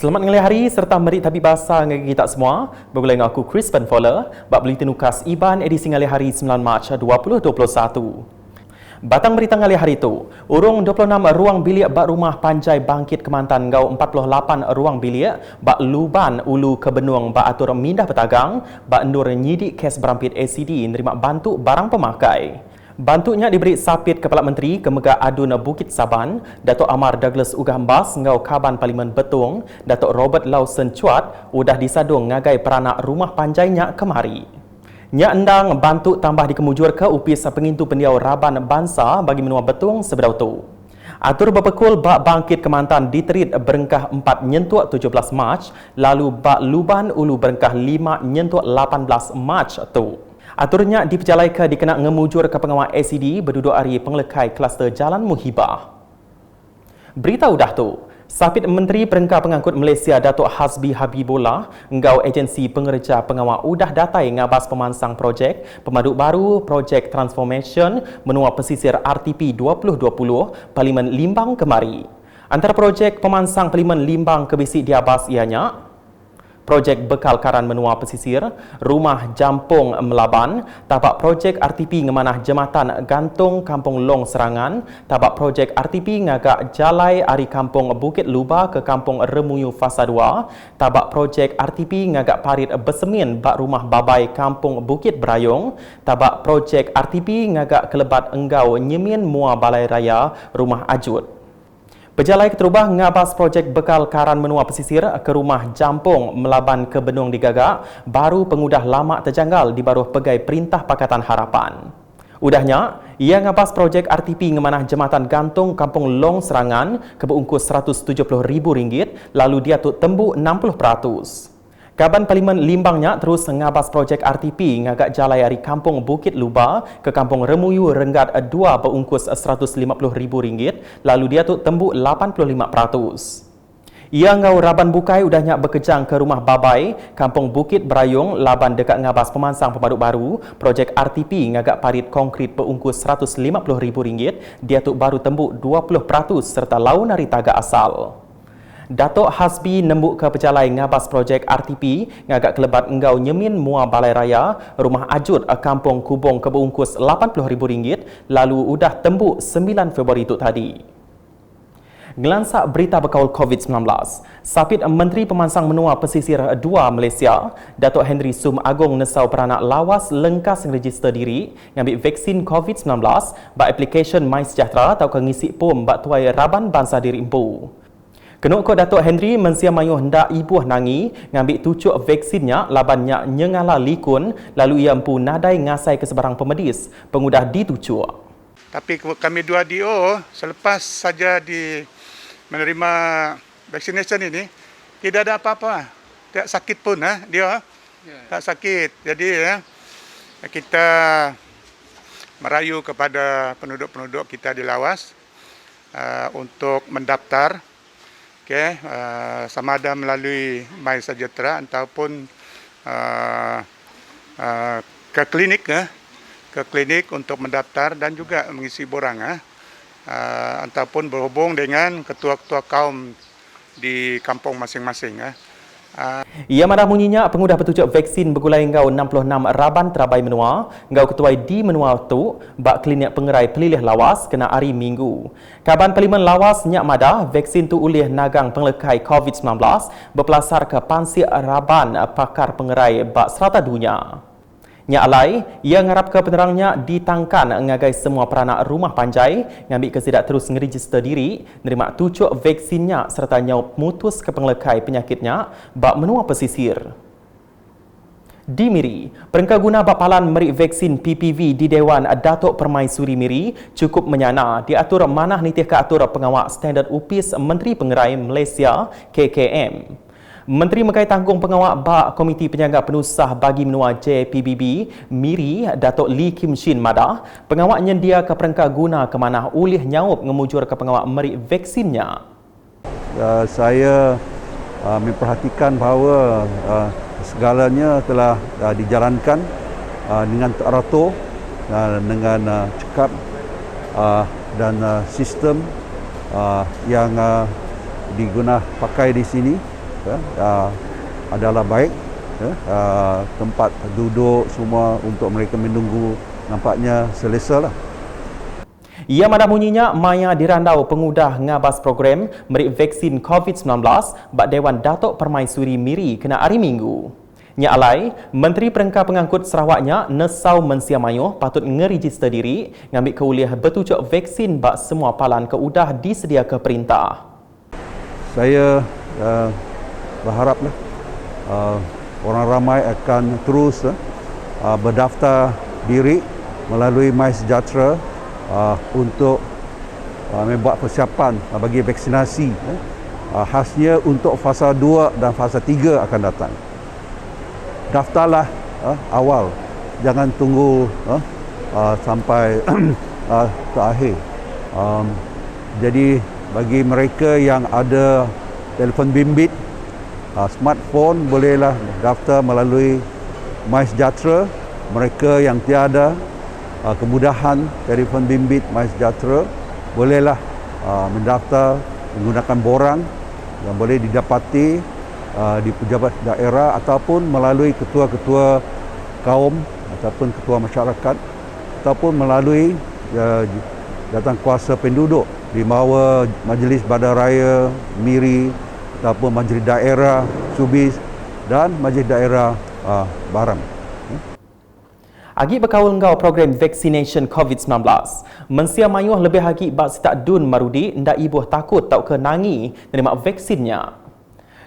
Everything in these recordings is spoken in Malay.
Selamat ngelih hari serta merit tabib bahasa dengan kita semua. Bergulai dengan aku Chris Van Voller, bak Bulletin Ukas IBAN edisi ngelih hari 9 Mac 2021. Batang berita ngelih hari itu, urung 26 ruang bilik bak rumah Panjai Bangkit Kemantan ngau 48 ruang bilik bak Luban Ulu Kebenung bak atur mindah petagang bak endur nyidik kes berampit ACD nerima bantu barang pemakai. Bantunya diberi sapit Kepala Menteri Kemegak Adun Bukit Saban, Datuk Amar Douglas Ugambas ngau Kaban Parlimen Betung, Datuk Robert Lawson Cuat udah disadung ngagai peranak rumah panjainya kemari. Nya endang bantu tambah dikemujur ke upis pengintu pendiau Raban Bangsa bagi menua Betung sebedau tu. Atur berpekul bak Bangkit Kemantan diterit berengkah 4 nyentuak 17 Mac, lalu bak Luban Ulu berengkah 5 nyentuak 18 Mac tu. Aturnya diperjalaika dikena ngemujur ke pengawal ACD berduduk hari penglekai kluster Jalan Muhibah. Berita udah tu, Sapit Menteri Perengkah Pengangkut Malaysia Datuk Hasbi Habibullah engau agensi pengerja pengawal udah datai ngabas pemansang projek pemaduk baru projek transformation menua pesisir RTP 2020 Parlimen Limbang kemari. Antara projek pemansang Parlimen Limbang kebisik diabas ianya projek bekal karan menua pesisir, rumah Jampung Melaban, tabak projek RTP ngemanah jematan gantung Kampung Long Serangan, tabak projek RTP ngagak jalai ari Kampung Bukit Luba ke Kampung Remuyu Fasa 2, tabak projek RTP ngagak parit bersemin bak rumah Babai Kampung Bukit Berayung, tabak projek RTP ngagak kelebat enggau nyemin mua Balai Raya Rumah Ajut. Pejalai keterubah ngabas projek bekal karan menua pesisir ke rumah Jampung Melaban ke Benung digagak, baru pengudah lama terjanggal di baruh pegai Perintah Pakatan Harapan. Udahnya, ia ngabas projek RTP ngemanah jematan gantung Kampung Long Serangan ke berungkus RM170,000, lalu dia tu tembuk 60%. Kaban Parlimen Limbangnya terus ngabas projek RTP ngagak jalai dari Kampung Bukit Luba ke Kampung Remuyu Renggat 2 berungkus RM150,000, lalu dia tu tembuk 85%. Ia ngau Raban Bukai udahnya berkejang ke rumah Babai, Kampung Bukit Berayung, laban dekat ngabas pemansang pemaduk baru, projek RTP ngagak parit konkrit berungkus RM150,000, dia tu baru tembuk 20% serta laun dari tagak asal. Datuk Hasbi nembuk ke pejalai ngabas projek RTP ngagak kelebat enggau nyemin mua Balai Raya Rumah Ajut Kampung Kubong ke berungkus RM80,000, lalu udah tembuk 9 Februari itu tadi. Gelansak berita berkaul COVID-19, Sapit Menteri Pemansang Menua Pesisir 2 Malaysia, Datuk Henry Sum Agong nesau peranak lawas lengkas register diri ngambil vaksin COVID-19 bak aplikasyen MySejahtera atau ngisi pom bak tuai Raban Bangsa Diri Empu. Kenuk ko Datuk Henry mensia mayuh hendak ibuh nangi ngambil tucuk vaksinnya labannya nyengala likun, lalu ia empu nadai ngasai ke sebarang pemedis pengudah ditucuk. Tapi kami dua DO selepas saja menerima vaccination ini tidak ada apa-apa, tidak sakit pun dia tak sakit. Jadi kita merayu kepada penduduk-penduduk kita di Lawas untuk mendaftar. Sama ada melalui MySejahtera ataupun ke klinik untuk mendaftar dan juga mengisi borang ataupun berhubung dengan ketua-ketua kaum di kampung masing-masing. Ia marah munyinya pengudah petujuk vaksin bergulai ngau 66 Raban Terabai Menua, ngau ketuai di Menua tu bak klinik pengerai pelilih lawas kena hari Minggu. Kaban Parlimen Lawas nyak madah vaksin tu ulih nagang penglekai COVID-19 berpelasar ke Pansir Raban pakar pengerai bak serata dunia. Nyak alai, ia ngarap ke penerangnya ditangkan ngagai semua peranak rumah panjai ngambil kesidak terus ngeregister diri, nerima tucuk vaksinnya serta nyau mutus ke penglekai penyakitnya bak menua pesisir. Di Miri, perengkah guna bapalan merik vaksin PPV di Dewan Datuk Permaisuri Miri cukup menyana diatur manah nitih ke atur pengawal standard upis Menteri Pengerai Malaysia KKM. Menteri Mekai Tanggung Pengawal Bak Komiti Penjaga Penusah bagi menua JPBB Miri Datuk Lee Kim Shin madah pengawal nyendia ke perengkah guna ke manah ulih nyaup ngemujur ke pengawal merik vaksinnya. Saya memperhatikan bahawa segalanya telah dijalankan dengan teratur, dengan cekap dan sistem yang diguna pakai di sini adalah baik. Tempat duduk semua untuk mereka menunggu nampaknya selesa lah. Ia madah bunyinya maya dirandau pengudah ngabas program merik vaksin COVID-19 bak Dewan Datuk Permaisuri Miri kena hari Minggu. Nya alai, Menteri Perengkar Pengangkut Sarawaknya Nesau Mensia Mayuh patut ngeregister diri ngambil keuliah bertujuk vaksin bak semua palan keudah disedia ke perintah. Saya berharaplah orang ramai akan terus berdaftar diri melalui MySejahtera untuk membuat persiapan bagi vaksinasi khasnya untuk fasa 2 dan fasa 3 akan datang. Daftarlah awal, jangan tunggu sampai terakhir. Jadi bagi mereka yang ada telefon bimbit, smartphone, bolehlah daftar melalui MySejahtera. Mereka yang tiada kemudahan telefon bimbit MySejahtera, bolehlah mendaftar menggunakan borang yang boleh didapati di pejabat daerah ataupun melalui ketua-ketua kaum ataupun ketua masyarakat ataupun melalui jawatankuasa penduduk di bawah Majlis Badan Raya Miri ataupun Majlis Daerah Subis dan Majlis Daerah Baram. Agi berkaul ngau program vaccination COVID-19. Mensia Mayuh lebih lagi bak sitak dun marudi ndak ibuh takut tau ke nangi nerima vaksinnya.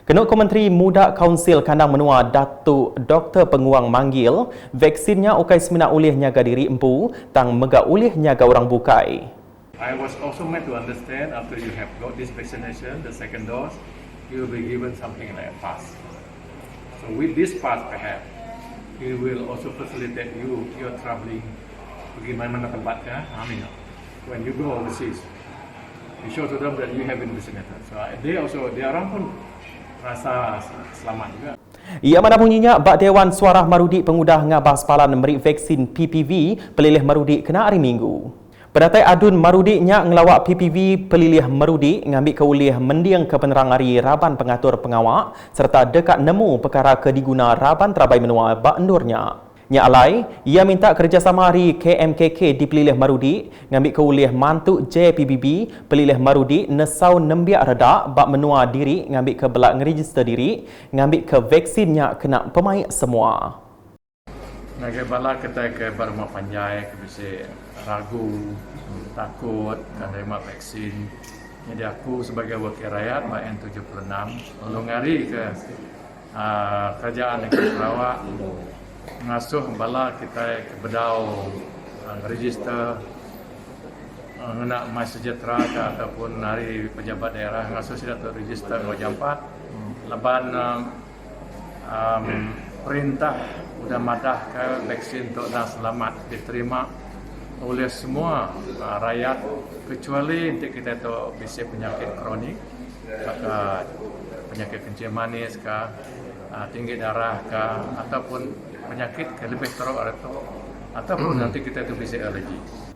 Kenuk Menteri Muda Kaunsil Kandang Menua Datuk Dr. Penguang manggil, vaksinnya ukai semina ulih nyaga diri empu tang mega ulih nyaga orang bukai. I was also meant to understand after you have got this vaccination, the second dose, you will be given something like a pass. So with this pass perhaps, it will also facilitate you your traveling pergi mana-mana tempat ya. Amin. When you go overseas, you show to them that you have been vaccinated. So they orang pun rasa selamat juga. Ia mana bunyinya bak Dewan Suara Marudi pengudah ngabas palan memberi vaksin PPV pelilih Marudi kena hari Minggu. Pendatai adun Marudi nya ngelawak PPV pelilih Marudi ngambil keuliah mendiang ke penerang hari Raban Pengatur Pengawak serta dekat nemu perkara kediguna Raban Terabai Menua bak endurnya. Nya alai, ia minta kerjasama hari KMKK di pelilih Marudi ngambil keuliah mantuk JPBB pelilih Marudi nesau nembiak redak bak menua diri ngambil ke belak ngeregister diri ngambil ke vaksinnya kena pemain semua. Naga bala kita ke Barma Panjai ke bisa ragu, takut kan terima vaksin. Jadi aku sebagai wakil rakyat MN76 lalu ngari ke kerajaan negeri Sarawak mengasuh bala kita ke bedau register nak MySejahtera ataupun hari pejabat daerah ngasuh sudah terregister ngau jampat leban perintah sudah madah ke vaksin untuk dah selamat diterima oleh semua rakyat kecuali untuk kita tu bisa penyakit kronik, penyakit kencing manis kah, tinggi darah kah, ataupun penyakit lebih teruk ataupun nanti kita tu bisa alergi.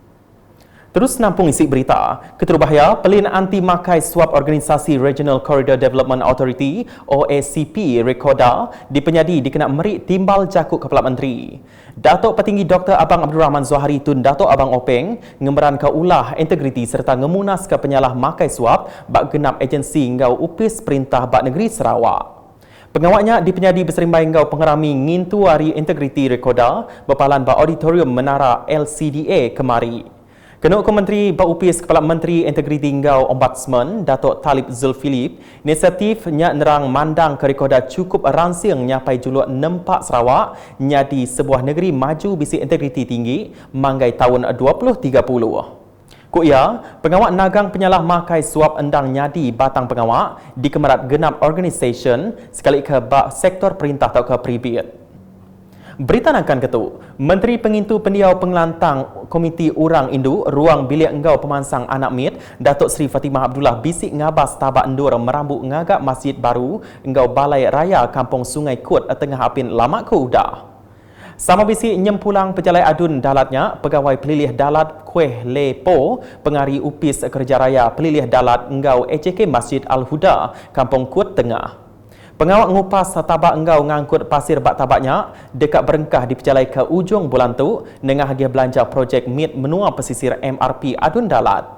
Terus nampung isi berita, Keterubahaya pelin anti makai suap Organisasi Regional Corridor Development Authority OACP Rekoda dipenyadi dikena merik timbal jakuk Kepala Menteri. Datuk Petinggi Dr. Abang Abdul Rahman Zuhari Tun Datuk Abang Openg ngemberan ke ulah integriti serta ngemunas ke penyalah makai suap bak genap agensi ngau upis perintah bak negeri Sarawak. Pengawaknya dipenyadi berserimbai ngau pengerami ngintu hari integriti Rekoda berpalan bak auditorium Menara LCDA kemari. Kenuk Menteri Baupis Kepala Menteri Integriti Ngau Ombudsman Datuk Talib Zulfilip, inisiatif nya nerang mandang ke rekoda cukup ransing nyapai juluk nempak Sarawak nyadi sebuah negeri maju bisi integriti tinggi manggai tahun 2030. Kuia, pengawak nagang penyalah makai suap endang nyadi batang pengawak di kemerat genap organisation sekali ke bak sektor perintah atau ke pribit. Berita nakan ketu, Menteri Pengintu Pendiau Pengelantang Komiti Urang Indu Ruang Bilik Engau Pemansang Anak Mit Datuk Seri Fatimah Abdullah bisik ngabas tabak endur merambut ngagak masjid baru Engau Balai Raya Kampung Sungai Kut tengah apin lamak ke udah. Sama bisik nyempulang pejalai adun dalatnya pegawai pelilih dalat Kueh Lepo pengari upis kerja raya pelilih dalat Engau EJK Masjid Al-Huda Kampung Kut Tengah. Pengawak ngupas tabak engau ngangkut pasir bak tabaknya dekat berengkah di pejalai ke ujung bulan tu nengah hagi belanja projek MIT menua pesisir MRP Adun Dalat.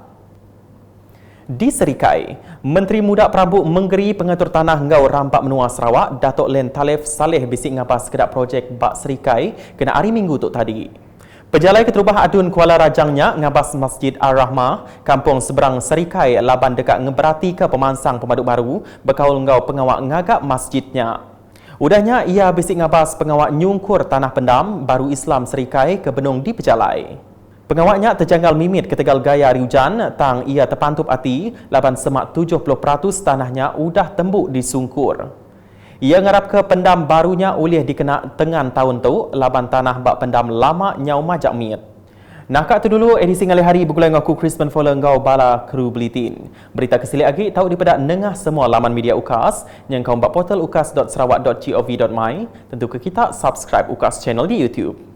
Di Serikai, Menteri Muda Prabu menggeri pengatur tanah engau Rampak Menua Sarawak, Datuk Len Talif Saleh bisik ngabas kedak projek Bak Serikai kena hari Minggu tu tadi. Pejalai Keterubah Adun Kuala Rajangnya ngabas Masjid Ar-Rahmah, kampung seberang Serikai, laban dekat ngeberati ke pemansang pemaduk baru, berkaul engau pengawak ngagap masjidnya. Udahnya ia bisik ngabas pengawak nyungkur tanah pendam baru Islam Serikai ke benung di Pejalai. Pengawaknya terjanggal mimit ketegal gaya hari hujan, tang ia terpantup hati, laban semak 70% tanahnya udah tembuk di sungkur. Ia ngarap ke pendam barunya oleh dikena tengan tahun tu, laban tanah bak pendam lama nyau majak mit. Nakak tu dulu edisi ngali hari bergulai dengan aku Crispin Fowler ngau bala kru Buletin. Berita kesilik lagi tahu di pada nengah semua laman media UKAS yang kau buat portal ukas.sarawak.gov.my. Tentu ke kita subscribe UKAS channel di YouTube.